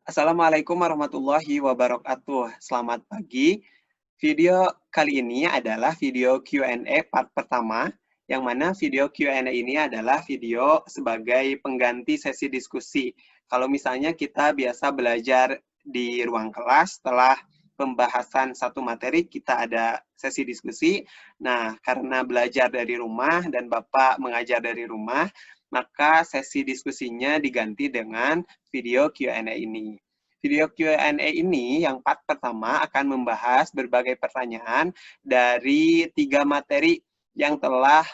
Assalamualaikum warahmatullahi wabarakatuh. Selamat pagi. Video kali ini adalah video Q&A part pertama, yang mana video Q&A ini adalah video sebagai pengganti sesi diskusi. Kalau misalnya kita biasa belajar di ruang kelas, setelah pembahasan satu materi, kita ada sesi diskusi. Nah, karena belajar dari rumah dan Bapak mengajar dari rumah, maka sesi diskusinya diganti dengan video Q&A ini. Video Q&A ini yang part pertama akan membahas berbagai pertanyaan dari 3 materi yang telah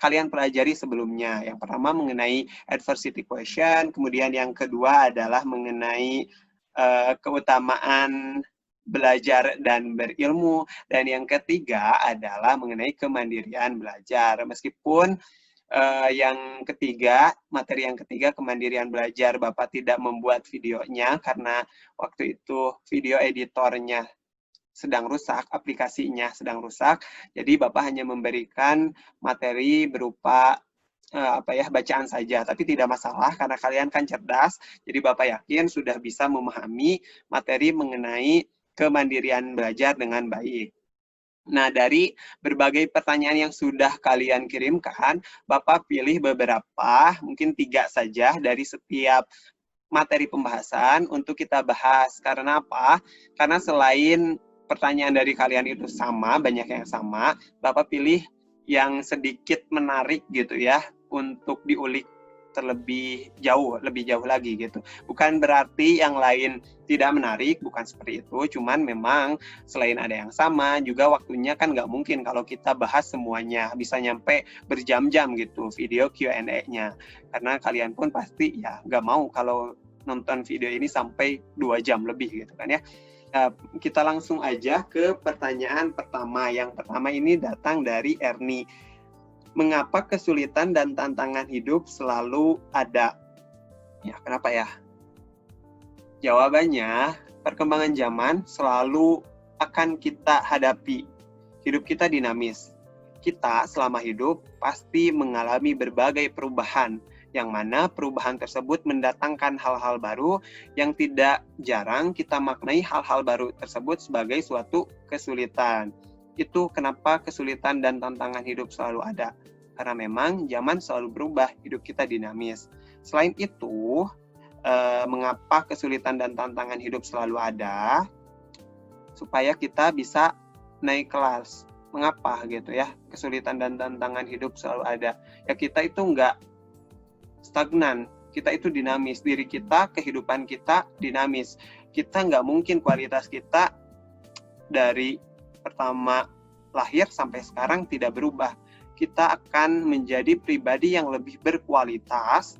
kalian pelajari sebelumnya. Yang pertama mengenai adversity question, kemudian yang kedua adalah mengenai keutamaan belajar dan berilmu, dan yang ketiga adalah mengenai kemandirian belajar. Meskipun yang ketiga, materi yang ketiga, kemandirian belajar, Bapak tidak membuat videonya karena waktu itu video editornya sedang rusak, aplikasinya sedang rusak. Jadi Bapak hanya memberikan materi berupa bacaan saja, tapi tidak masalah karena kalian kan cerdas. Jadi Bapak yakin sudah bisa memahami materi mengenai kemandirian belajar dengan baik. Nah, dari berbagai pertanyaan yang sudah kalian kirimkan, Bapak pilih beberapa, mungkin 3 saja dari setiap materi pembahasan untuk kita bahas. Karena apa? Karena selain pertanyaan dari kalian itu sama, banyak yang sama, Bapak pilih yang sedikit menarik gitu ya, untuk diulik lebih jauh lagi gitu. Bukan berarti yang lain tidak menarik, bukan seperti itu, cuman memang selain ada yang sama, juga waktunya kan nggak mungkin kalau kita bahas semuanya, bisa nyampe berjam-jam gitu video Q&A-nya. Karena kalian pun pasti ya nggak mau kalau nonton video ini sampai 2 jam lebih gitu kan ya. Nah, kita langsung aja ke pertanyaan pertama. Yang pertama ini datang dari Ernie. Mengapa kesulitan dan tantangan hidup selalu ada? Ya, kenapa ya? Jawabannya, perkembangan zaman selalu akan kita hadapi. Hidup kita dinamis. Kita selama hidup pasti mengalami berbagai perubahan, yang mana perubahan tersebut mendatangkan hal-hal baru yang tidak jarang kita maknai hal-hal baru tersebut sebagai suatu kesulitan. Itu kenapa kesulitan dan tantangan hidup selalu ada. Karena memang zaman selalu berubah, hidup kita dinamis. Selain itu, mengapa kesulitan dan tantangan hidup selalu ada? Supaya kita bisa naik kelas. Mengapa gitu ya? Kesulitan dan tantangan hidup selalu ada. Ya kita itu nggak stagnan, kita itu dinamis. Diri kita, kehidupan kita dinamis. Kita nggak mungkin kualitas kita dari pertama lahir sampai sekarang tidak berubah. Kita akan menjadi pribadi yang lebih berkualitas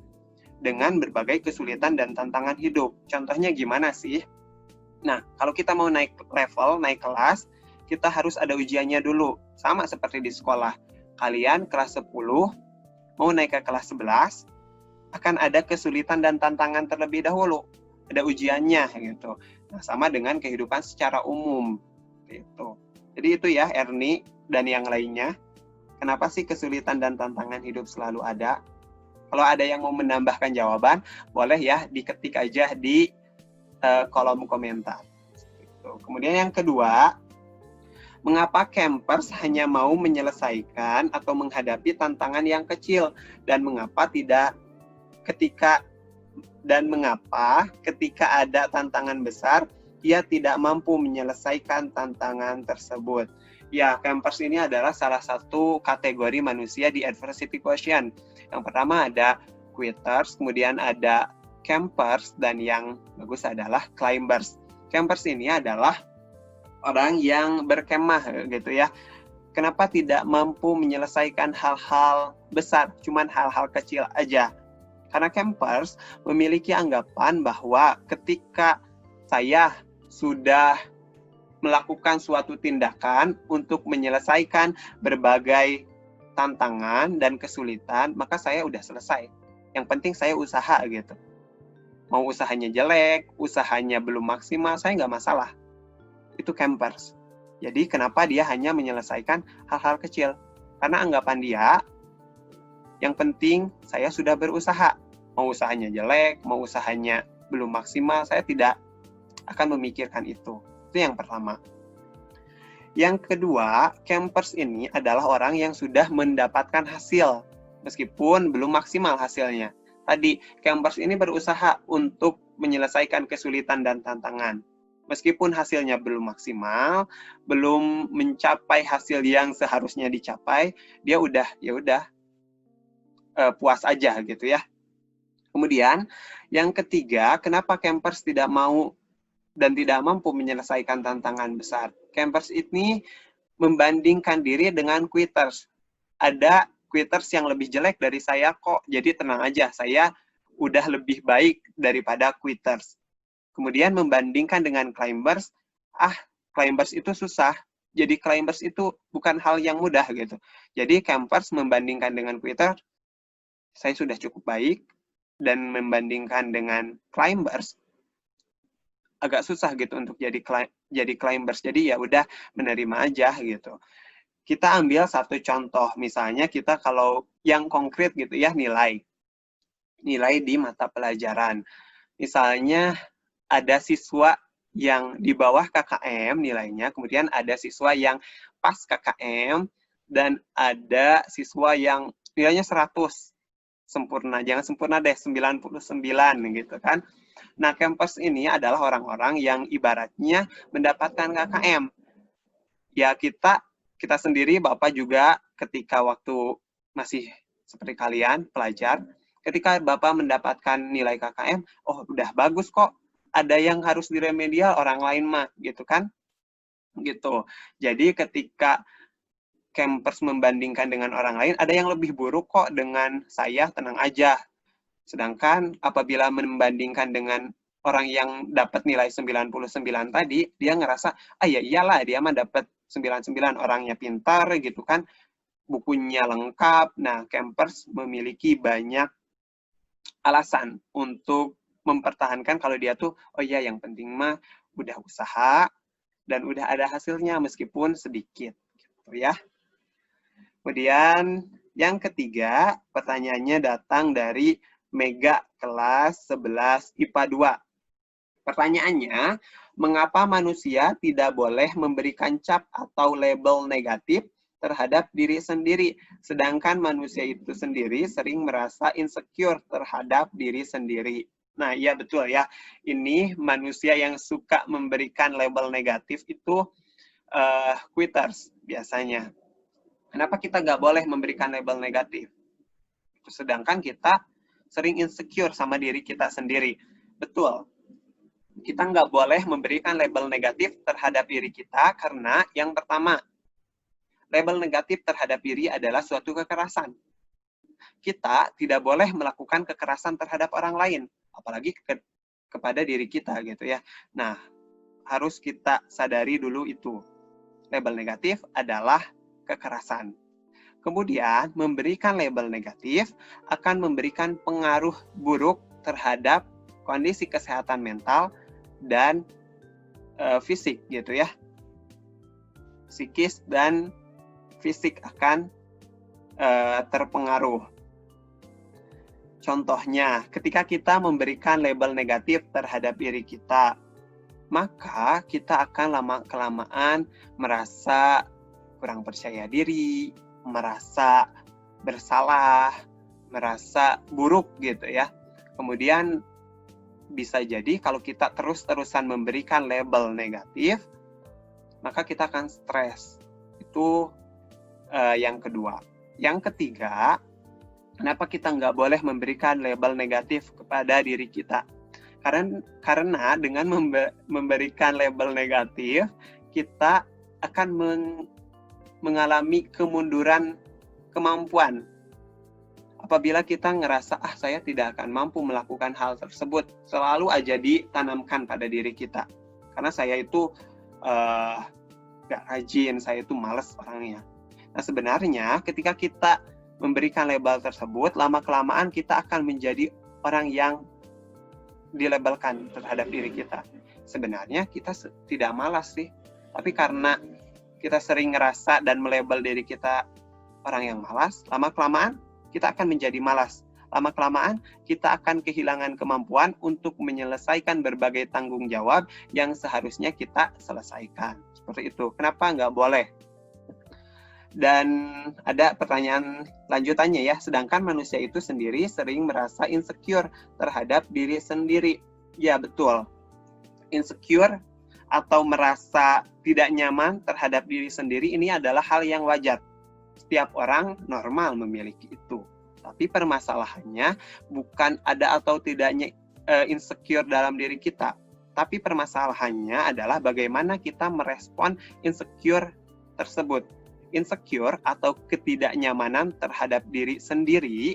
dengan berbagai kesulitan dan tantangan hidup. Contohnya gimana sih? Nah, kalau kita mau naik level, naik kelas, kita harus ada ujiannya dulu. Sama seperti di sekolah. Kalian kelas 10, mau naik ke kelas 11, akan ada kesulitan dan tantangan terlebih dahulu. Ada ujiannya gitu. Nah, sama dengan kehidupan secara umum. Gitu. Jadi itu ya Ernie dan yang lainnya. Kenapa sih kesulitan dan tantangan hidup selalu ada? Kalau ada yang mau menambahkan jawaban, boleh ya diketik aja di kolom komentar. Gitu. Kemudian yang kedua, mengapa campers hanya mau menyelesaikan atau menghadapi tantangan yang kecil dan mengapa ketika ada tantangan besar, ia tidak mampu menyelesaikan tantangan tersebut. Ya, campers ini adalah salah satu kategori manusia di adversity quotient. Yang pertama ada quitters, kemudian ada campers, dan yang bagus adalah climbers. Campers ini adalah orang yang berkemah gitu ya. Kenapa tidak mampu menyelesaikan hal-hal besar, cuman hal-hal kecil aja? Karena campers memiliki anggapan bahwa ketika saya sudah melakukan suatu tindakan untuk menyelesaikan berbagai tantangan dan kesulitan, maka saya udah selesai. Yang penting saya usaha gitu. Mau usahanya jelek, usahanya belum maksimal, saya nggak masalah. Itu campers. Jadi kenapa dia hanya menyelesaikan hal-hal kecil? Karena anggapan dia, yang penting saya sudah berusaha. Mau usahanya jelek, mau usahanya belum maksimal, saya tidak akan memikirkan itu. Itu yang pertama. Yang kedua, campers ini adalah orang yang sudah mendapatkan hasil, meskipun belum maksimal hasilnya. Tadi, campers ini berusaha untuk menyelesaikan kesulitan dan tantangan. Meskipun hasilnya belum maksimal, belum mencapai hasil yang seharusnya dicapai, dia udah puas aja gitu ya. Kemudian, yang ketiga, kenapa campers tidak mau dan tidak mampu menyelesaikan tantangan besar? Campers ini membandingkan diri dengan quitters. Ada quitters yang lebih jelek dari saya kok, jadi tenang aja, saya udah lebih baik daripada quitters. Kemudian membandingkan dengan climbers, climbers itu susah, jadi climbers itu bukan hal yang mudah gitu. Jadi campers membandingkan dengan quitters, saya sudah cukup baik, dan membandingkan dengan climbers, agak susah gitu untuk jadi climbers. Jadi ya udah menerima aja gitu. Kita ambil satu contoh, misalnya kita kalau yang konkret gitu ya, nilai di mata pelajaran. Misalnya ada siswa yang di bawah KKM nilainya, kemudian ada siswa yang pas KKM, dan ada siswa yang nilainya 100 sempurna. Jangan sempurna deh, 99 gitu kan. Nah, campers ini adalah orang-orang yang ibaratnya mendapatkan KKM. Ya, kita sendiri, Bapak juga ketika waktu masih seperti kalian, pelajar, ketika Bapak mendapatkan nilai KKM, oh udah bagus kok, ada yang harus diremedial, orang lain mah, gitu kan? Gitu. Jadi ketika campers membandingkan dengan orang lain, ada yang lebih buruk kok dengan saya, tenang aja. Sedangkan apabila membandingkan dengan orang yang dapat nilai 99 tadi, dia ngerasa, ya iyalah, dia mah dapat 99, orangnya pintar gitu kan, bukunya lengkap. Nah, campers memiliki banyak alasan untuk mempertahankan kalau dia tuh, oh iya yang penting mah udah usaha dan udah ada hasilnya meskipun sedikit. Gitu ya. Kemudian yang ketiga, pertanyaannya datang dari Mega kelas 11 IPA 2. Pertanyaannya, mengapa manusia tidak boleh memberikan cap atau label negatif terhadap diri sendiri, sedangkan manusia itu sendiri sering merasa insecure terhadap diri sendiri? Nah, iya betul ya. Ini manusia yang suka memberikan label negatif itu quitters biasanya. Kenapa kita nggak boleh memberikan label negatif? Sedangkan kita sering insecure sama diri kita sendiri. Betul. Kita nggak boleh memberikan label negatif terhadap diri kita karena yang pertama, label negatif terhadap diri adalah suatu kekerasan. Kita tidak boleh melakukan kekerasan terhadap orang lain, apalagi kepada diri kita gitu ya. Nah, harus kita sadari dulu itu. Label negatif adalah kekerasan. Kemudian, memberikan label negatif akan memberikan pengaruh buruk terhadap kondisi kesehatan mental dan fisik gitu ya. Psikis dan fisik akan terpengaruh. Contohnya, ketika kita memberikan label negatif terhadap diri kita, maka kita akan lama-kelamaan merasa kurang percaya diri, merasa bersalah, merasa buruk gitu ya. Kemudian bisa jadi kalau kita terus-terusan memberikan label negatif, maka kita akan stres. Itu yang kedua. Yang ketiga, kenapa kita nggak boleh memberikan label negatif kepada diri kita? Karena dengan memberikan label negatif, kita akan mengalami kemunduran kemampuan. Apabila kita ngerasa, saya tidak akan mampu melakukan hal tersebut, selalu aja ditanamkan pada diri kita. Karena saya itu gak rajin, saya itu malas orangnya. Nah sebenarnya ketika kita memberikan label tersebut, lama-kelamaan kita akan menjadi orang yang dilabelkan terhadap diri kita. Sebenarnya kita tidak malas sih, tapi karena kita sering ngerasa dan melabel diri kita orang yang malas, lama-kelamaan kita akan menjadi malas. lama-kelamaan kita akan kehilangan kemampuan untuk menyelesaikan berbagai tanggung jawab yang seharusnya kita selesaikan. Seperti itu. Kenapa nggak boleh? Dan ada pertanyaan lanjutannya ya, sedangkan manusia itu sendiri sering merasa insecure terhadap diri sendiri. Ya betul, insecure atau merasa tidak nyaman terhadap diri sendiri ini adalah hal yang wajar. Setiap orang normal memiliki itu. Tapi permasalahannya bukan ada atau tidaknya insecure dalam diri kita. Tapi permasalahannya adalah bagaimana kita merespon insecure tersebut. Insecure atau ketidaknyamanan terhadap diri sendiri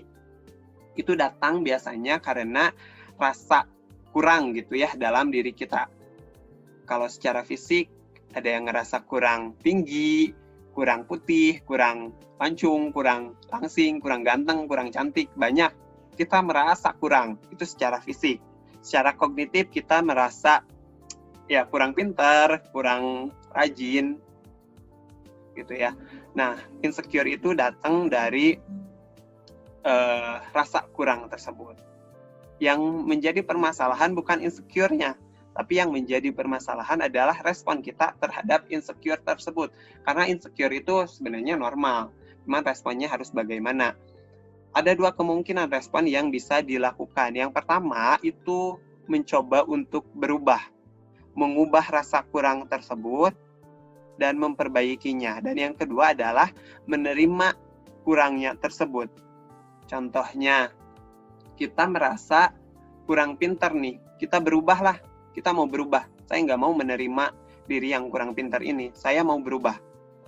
itu datang biasanya karena rasa kurang gitu ya dalam diri kita. Kalau secara fisik ada yang ngerasa kurang tinggi, kurang putih, kurang mancung, kurang langsing, kurang ganteng, kurang cantik, banyak. Kita merasa kurang, itu secara fisik. Secara kognitif kita merasa ya kurang pintar, kurang rajin, gitu ya. Nah, insecure itu datang dari rasa kurang tersebut. Yang menjadi permasalahan bukan insecure-nya, tapi yang menjadi permasalahan adalah respon kita terhadap insecure tersebut. Karena insecure itu sebenarnya normal, cuma responnya harus bagaimana. Ada dua kemungkinan respon yang bisa dilakukan. Yang pertama itu mencoba untuk berubah, mengubah rasa kurang tersebut dan memperbaikinya. Dan yang kedua adalah menerima kurangnya tersebut. Contohnya, kita merasa kurang pintar nih, kita berubahlah. Kita mau berubah. Saya nggak mau menerima diri yang kurang pintar ini. Saya mau berubah.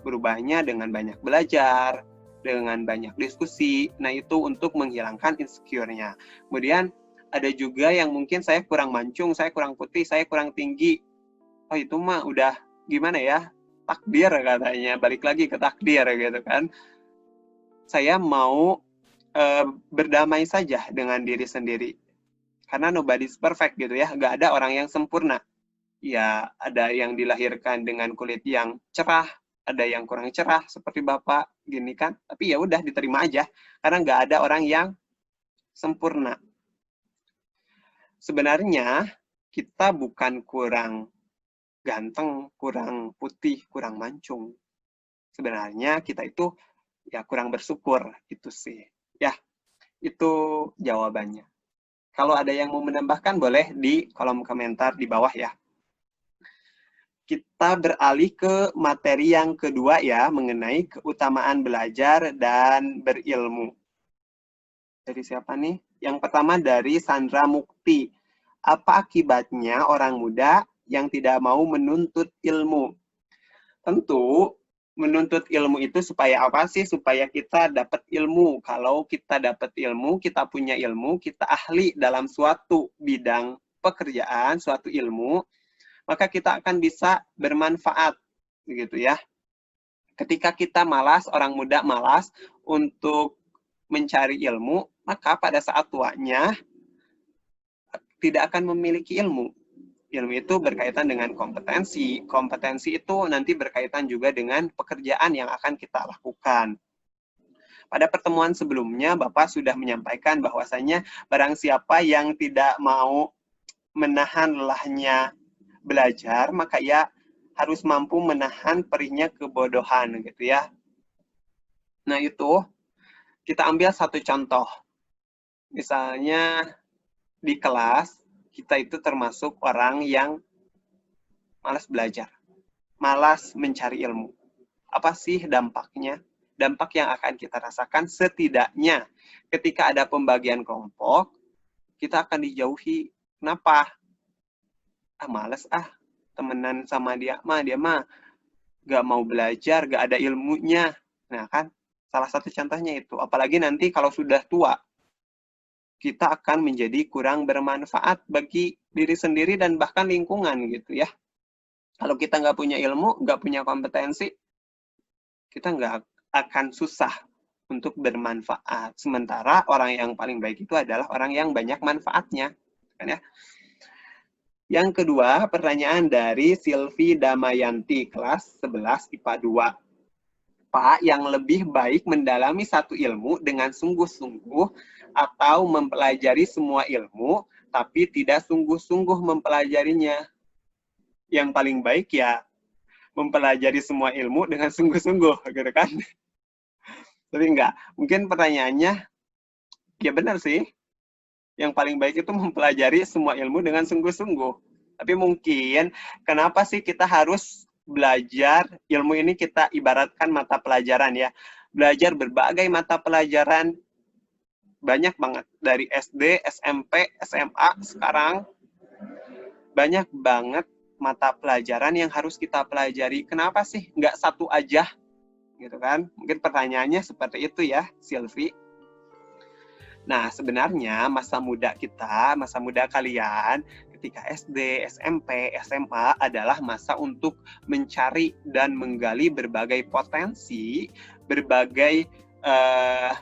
Berubahnya dengan banyak belajar, dengan banyak diskusi. Nah, itu untuk menghilangkan insecure-nya. Kemudian, ada juga yang mungkin saya kurang mancung, saya kurang putih, saya kurang tinggi. Oh, itu mah udah gimana ya? Takdir katanya. Balik lagi ke takdir gitu kan. Saya mau berdamai saja dengan diri sendiri. Karena nobody's perfect gitu ya, nggak ada orang yang sempurna. Ya, ada yang dilahirkan dengan kulit yang cerah, ada yang kurang cerah seperti Bapak, gini kan. Tapi ya udah diterima aja, karena nggak ada orang yang sempurna. Sebenarnya kita bukan kurang ganteng, kurang putih, kurang mancung. Sebenarnya kita itu ya kurang bersyukur, itu sih. Ya, itu jawabannya. Kalau ada yang mau menambahkan, boleh di kolom komentar di bawah ya. Kita beralih ke materi yang kedua ya, mengenai keutamaan belajar dan berilmu. Dari siapa nih? Yang pertama dari Sandra Mukti. Apa akibatnya orang muda yang tidak mau menuntut ilmu? Tentu, menuntut ilmu itu supaya apa sih? Supaya kita dapat ilmu. Kalau kita dapat ilmu, kita punya ilmu, kita ahli dalam suatu bidang pekerjaan, suatu ilmu, maka kita akan bisa bermanfaat, begitu ya. Ketika kita malas, orang muda malas untuk mencari ilmu, maka pada saat tuanya tidak akan memiliki ilmu. Ilmu itu berkaitan dengan kompetensi. Kompetensi itu nanti berkaitan juga dengan pekerjaan yang akan kita lakukan. Pada pertemuan sebelumnya, Bapak sudah menyampaikan bahwasanya barang siapa yang tidak mau menahan lelahnya belajar, maka ia harus mampu menahan perihnya kebodohan, gitu ya. Nah, itu kita ambil satu contoh. Misalnya di kelas, kita itu termasuk orang yang malas belajar, malas mencari ilmu. Apa sih dampaknya? Dampak yang akan kita rasakan setidaknya ketika ada pembagian kelompok, kita akan dijauhi. Kenapa? Malas temenan sama dia mah gak mau belajar, gak ada ilmunya. Nah kan, salah satu contohnya itu. Apalagi nanti kalau sudah tua, kita akan menjadi kurang bermanfaat bagi diri sendiri dan bahkan lingkungan gitu ya. Kalau kita nggak punya ilmu, nggak punya kompetensi, kita nggak akan susah untuk bermanfaat. Sementara orang yang paling baik itu adalah orang yang banyak manfaatnya, kan ya. Yang kedua, pertanyaan dari Silvi Damayanti, kelas 11 IPA 2. Pak, yang lebih baik mendalami satu ilmu dengan sungguh-sungguh atau mempelajari semua ilmu, tapi tidak sungguh-sungguh mempelajarinya. Yang paling baik ya mempelajari semua ilmu dengan sungguh-sungguh, gitu kan? Tapi enggak, mungkin pertanyaannya, ya benar sih, yang paling baik itu mempelajari semua ilmu dengan sungguh-sungguh. Tapi mungkin, kenapa sih kita harus belajar ilmu ini, kita ibaratkan mata pelajaran ya. Belajar berbagai mata pelajaran, banyak banget. Dari SD, SMP, SMA, sekarang banyak banget mata pelajaran yang harus kita pelajari. Kenapa sih nggak satu aja? Gitu kan? Mungkin pertanyaannya seperti itu ya, Sylvie. Nah, sebenarnya masa muda kita, masa muda kalian, ketika SD, SMP, SMA adalah masa untuk mencari dan menggali berbagai potensi, berbagai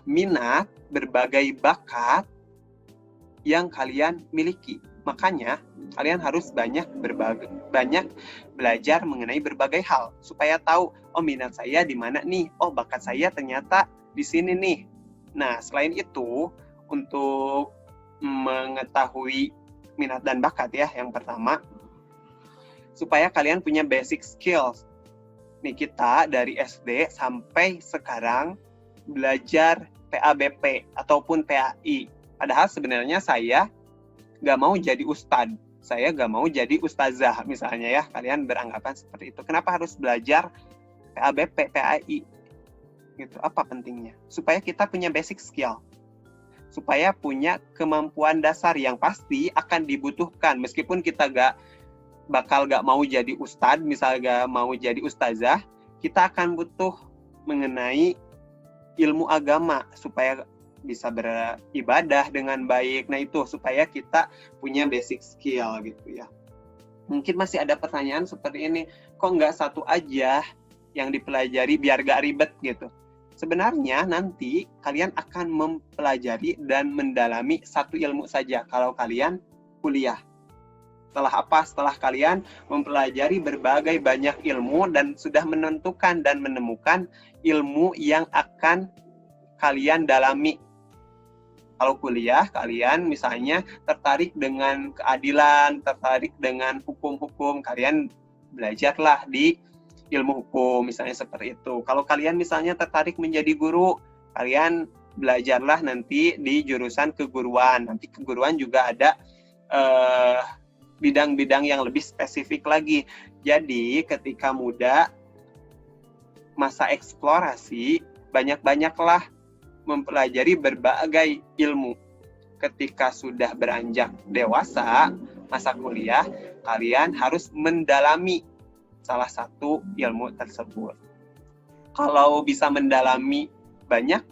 minat, berbagai bakat yang kalian miliki. Makanya, kalian harus banyak belajar mengenai berbagai hal supaya tahu, oh minat saya di mana nih? Oh bakat saya ternyata di sini nih. Nah, selain itu, untuk mengetahui minat dan bakat ya, yang pertama, supaya kalian punya basic skills. Nih kita dari SD sampai sekarang belajar PABP ataupun PAI. Padahal sebenarnya saya nggak mau jadi ustadz, saya nggak mau jadi ustazah misalnya ya, kalian beranggapan seperti itu. Kenapa harus belajar PABP, PAI? Gitu, apa pentingnya? Supaya kita punya basic skill, supaya punya kemampuan dasar yang pasti akan dibutuhkan. Meskipun kita nggak mau jadi ustadz, misalnya nggak mau jadi ustazah, kita akan butuh mengenai ilmu agama supaya bisa beribadah dengan baik. Nah itu supaya kita punya basic skill gitu ya. Mungkin masih ada pertanyaan seperti ini, kok nggak satu aja yang dipelajari biar nggak ribet gitu. Sebenarnya nanti kalian akan mempelajari dan mendalami satu ilmu saja kalau kalian kuliah. Setelah apa? Setelah kalian mempelajari berbagai banyak ilmu dan sudah menentukan dan menemukan ilmu yang akan kalian dalami. Kalau kuliah, kalian misalnya tertarik dengan keadilan, tertarik dengan hukum-hukum, kalian belajarlah di ilmu hukum, misalnya seperti itu. Kalau kalian misalnya tertarik menjadi guru, kalian belajarlah nanti di jurusan keguruan. Nanti keguruan juga ada bidang-bidang yang lebih spesifik lagi. Jadi ketika muda, masa eksplorasi, banyak-banyaklah mempelajari berbagai ilmu. Ketika sudah beranjak dewasa, masa kuliah, kalian harus mendalami salah satu ilmu tersebut. Kalau bisa mendalami banyak,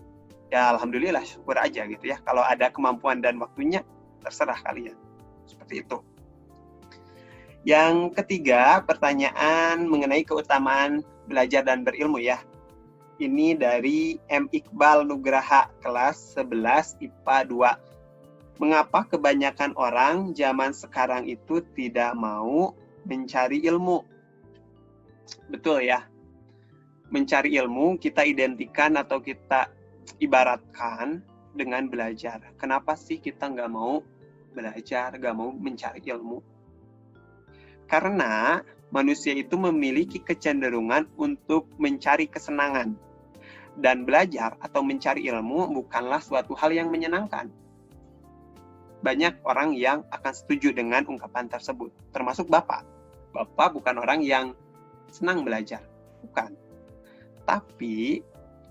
ya alhamdulillah, syukur aja gitu ya. Kalau ada kemampuan dan waktunya, terserah kalian. Seperti itu. Yang ketiga, pertanyaan mengenai keutamaan belajar dan berilmu ya. Ini dari M. Iqbal Nugraha, kelas 11 IPA 2. Mengapa kebanyakan orang zaman sekarang itu tidak mau mencari ilmu? Betul ya. Mencari ilmu kita identikan atau kita ibaratkan dengan belajar. Kenapa sih kita nggak mau belajar, nggak mau mencari ilmu? Karena manusia itu memiliki kecenderungan untuk mencari kesenangan. Dan belajar atau mencari ilmu bukanlah suatu hal yang menyenangkan. Banyak orang yang akan setuju dengan ungkapan tersebut, termasuk Bapak. Bapak bukan orang yang senang belajar, bukan. Tapi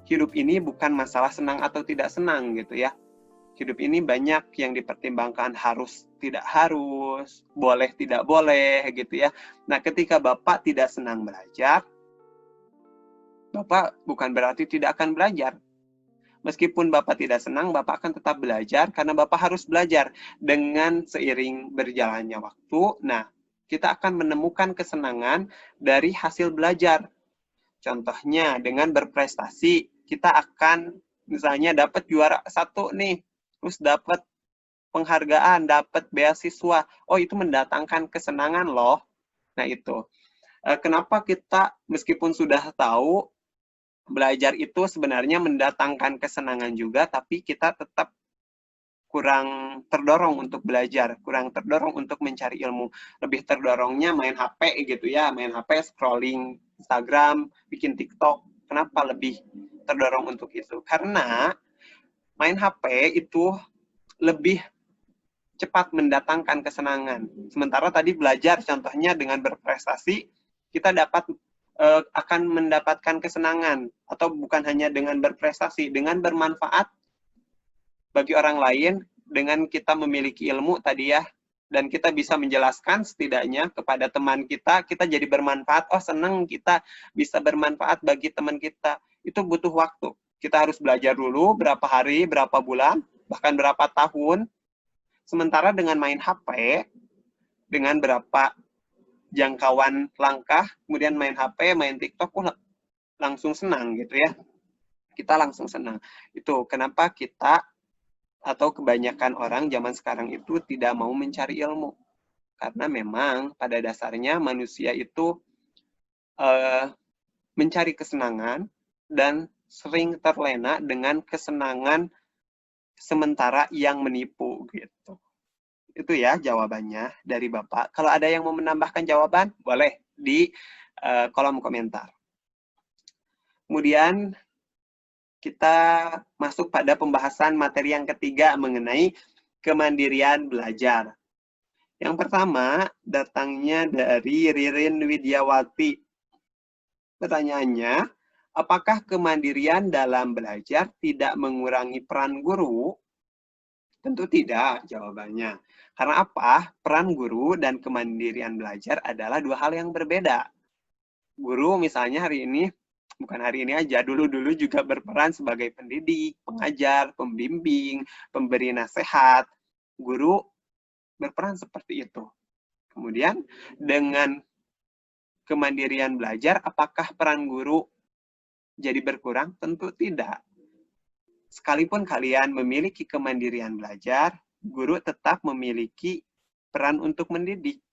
hidup ini bukan masalah senang atau tidak senang gitu ya. Hidup ini banyak yang dipertimbangkan, harus, tidak harus, boleh, tidak boleh gitu ya. Nah, ketika Bapak tidak senang belajar, Bapak bukan berarti tidak akan belajar. Meskipun Bapak tidak senang, Bapak akan tetap belajar karena Bapak harus belajar. Dengan seiring berjalannya waktu, nah, kita akan menemukan kesenangan dari hasil belajar. Contohnya, dengan berprestasi, kita akan misalnya dapat juara 1 nih, terus dapat penghargaan, dapat beasiswa. Oh, itu mendatangkan kesenangan loh. Nah, itu. Kenapa kita meskipun sudah tahu belajar itu sebenarnya mendatangkan kesenangan juga, tapi kita tetap kurang terdorong untuk belajar, kurang terdorong untuk mencari ilmu, lebih terdorongnya main HP gitu ya, main HP, scrolling Instagram, bikin TikTok. Kenapa lebih terdorong untuk itu? Karena main HP itu lebih cepat mendatangkan kesenangan. Sementara tadi belajar, contohnya dengan berprestasi, kita akan mendapatkan kesenangan, atau bukan hanya dengan berprestasi, dengan bermanfaat bagi orang lain, dengan kita memiliki ilmu tadi ya, dan kita bisa menjelaskan setidaknya kepada teman kita jadi bermanfaat. Oh, senang kita bisa bermanfaat bagi teman kita. Itu butuh waktu. Kita harus belajar dulu berapa hari, berapa bulan, bahkan berapa tahun. Sementara dengan main HP, dengan berapa jangkauan langkah, kemudian main HP, main TikTok, langsung senang gitu ya. Kita langsung senang. Itu kenapa kita atau kebanyakan orang zaman sekarang itu tidak mau mencari ilmu. Karena memang pada dasarnya manusia itu mencari kesenangan dan sering terlena dengan kesenangan sementara yang menipu gitu. Itu ya jawabannya dari Bapak. Kalau ada yang mau menambahkan jawaban, boleh di kolom komentar. Kemudian kita masuk pada pembahasan materi yang ketiga mengenai kemandirian belajar. Yang pertama datangnya dari Ririn Widiawati. Pertanyaannya, apakah kemandirian dalam belajar tidak mengurangi peran guru? Tentu tidak jawabannya. Karena apa? Peran guru dan kemandirian belajar adalah dua hal yang berbeda. Guru misalnya hari ini, bukan hari ini aja, dulu-dulu juga berperan sebagai pendidik, pengajar, pembimbing, pemberi nasihat. Guru berperan seperti itu. Kemudian dengan kemandirian belajar, apakah peran guru jadi berkurang? Tentu tidak. Sekalipun kalian memiliki kemandirian belajar, guru tetap memiliki peran untuk mendidik,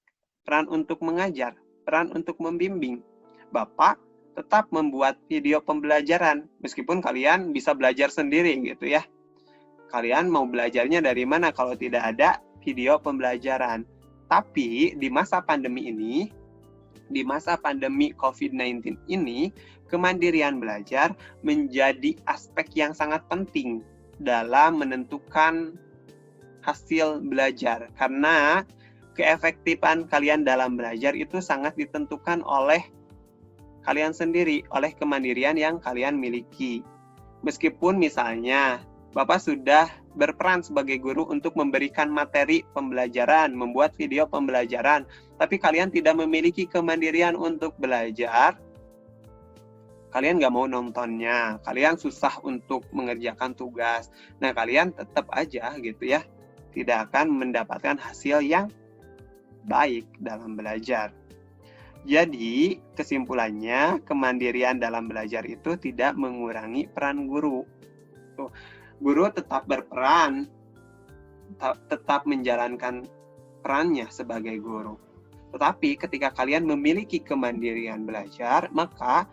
peran untuk mengajar, peran untuk membimbing. Bapak tetap membuat video pembelajaran, meskipun kalian bisa belajar sendiri gitu ya. Kalian mau belajarnya dari mana kalau tidak ada video pembelajaran? Tapi di masa pandemi ini, di masa pandemi COVID-19 ini, kemandirian belajar menjadi aspek yang sangat penting dalam menentukan hasil belajar. Karena keefektifan kalian dalam belajar itu sangat ditentukan oleh kalian sendiri, oleh kemandirian yang kalian miliki. Meskipun misalnya Bapak sudah berperan sebagai guru untuk memberikan materi pembelajaran, membuat video pembelajaran, tapi kalian tidak memiliki kemandirian untuk belajar, kalian nggak mau nontonnya, kalian susah untuk mengerjakan tugas. Nah, kalian tetap aja gitu ya, tidak akan mendapatkan hasil yang baik dalam belajar. Jadi, kesimpulannya, kemandirian dalam belajar itu tidak mengurangi peran guru. Guru tetap berperan, tetap menjalankan perannya sebagai guru. Tetapi ketika kalian memiliki kemandirian belajar, maka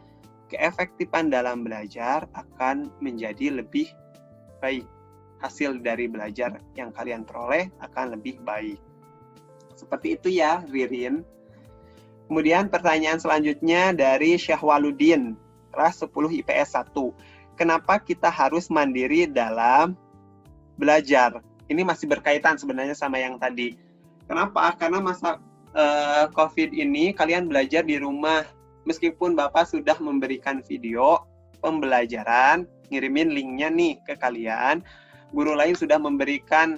keefektifan dalam belajar akan menjadi lebih baik. Hasil dari belajar yang kalian peroleh akan lebih baik. Seperti itu ya, Ririn. Kemudian pertanyaan selanjutnya dari Syahwaluddin, kelas 10 IPS 1. Kenapa kita harus mandiri dalam belajar? Ini masih berkaitan sebenarnya sama yang tadi. Kenapa? Karena masa COVID ini kalian belajar di rumah. Meskipun Bapak sudah memberikan video pembelajaran, ngirimin linknya nih ke kalian, guru lain sudah memberikan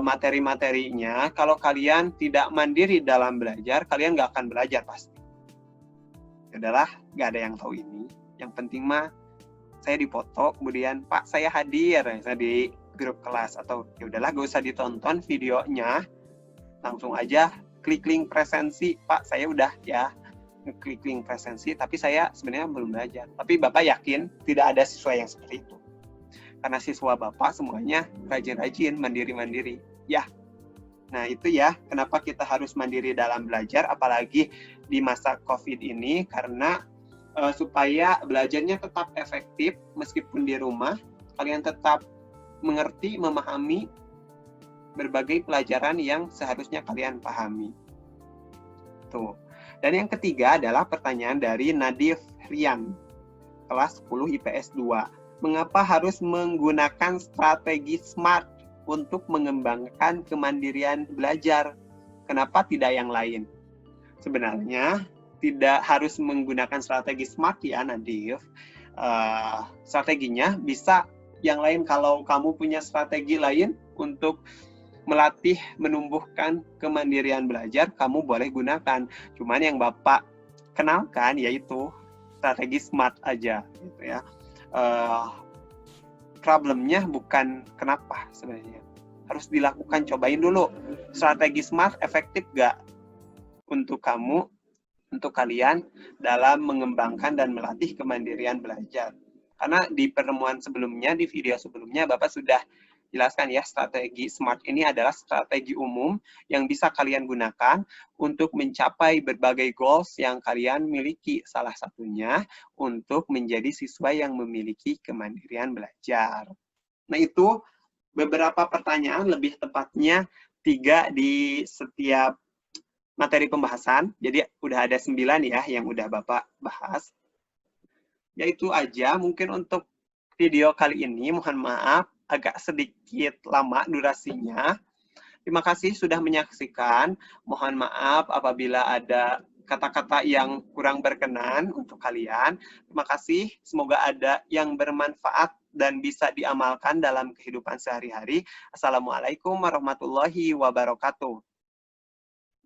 materi-materinya. Kalau kalian tidak mandiri dalam belajar, kalian nggak akan belajar pasti. Udahlah, nggak ada yang tahu ini. Yang penting mah saya dipoto, kemudian Pak saya hadir di grup kelas, atau ya udahlah gak usah ditonton videonya, langsung aja klik link presensi. Pak saya udah ya klik link presensi, tapi saya sebenarnya belum belajar. Tapi Bapak yakin tidak ada siswa yang seperti itu? Karena siswa Bapak semuanya rajin-rajin, mandiri-mandiri. Ya, nah itu ya kenapa kita harus mandiri dalam belajar, apalagi di masa COVID ini, karena supaya belajarnya tetap efektif meskipun di rumah, kalian tetap mengerti, memahami berbagai pelajaran yang seharusnya kalian pahami. Tuh. Dan yang ketiga adalah pertanyaan dari Nadif Rian, kelas 10 IPS 2. Mengapa harus menggunakan strategi SMART untuk mengembangkan kemandirian belajar? Kenapa tidak yang lain? Sebenarnya tidak harus menggunakan strategi SMART ya, Nadif. Strateginya bisa yang lain. Kalau kamu punya strategi lain untuk melatih, menumbuhkan kemandirian belajar, kamu boleh gunakan. Cuman yang Bapak kenalkan yaitu strategi SMART aja, gitu ya. Problemnya bukan kenapa sebenarnya. Harus dilakukan, cobain dulu. Strategi SMART efektif nggak untuk kamu, untuk kalian dalam mengembangkan dan melatih kemandirian belajar. Karena di pertemuan sebelumnya, di video sebelumnya, Bapak sudah jelaskan ya, strategi SMART ini adalah strategi umum yang bisa kalian gunakan untuk mencapai berbagai goals yang kalian miliki. Salah satunya untuk menjadi siswa yang memiliki kemandirian belajar. Nah, itu beberapa pertanyaan, lebih tepatnya 3 di setiap materi pembahasan. Jadi udah ada 9 ya yang udah Bapak bahas. Ya itu aja mungkin untuk video kali ini. Mohon maaf agak sedikit lama durasinya. Terima kasih sudah menyaksikan. Mohon maaf apabila ada kata-kata yang kurang berkenan untuk kalian. Terima kasih. Semoga ada yang bermanfaat dan bisa diamalkan dalam kehidupan sehari-hari. Assalamualaikum warahmatullahi wabarakatuh.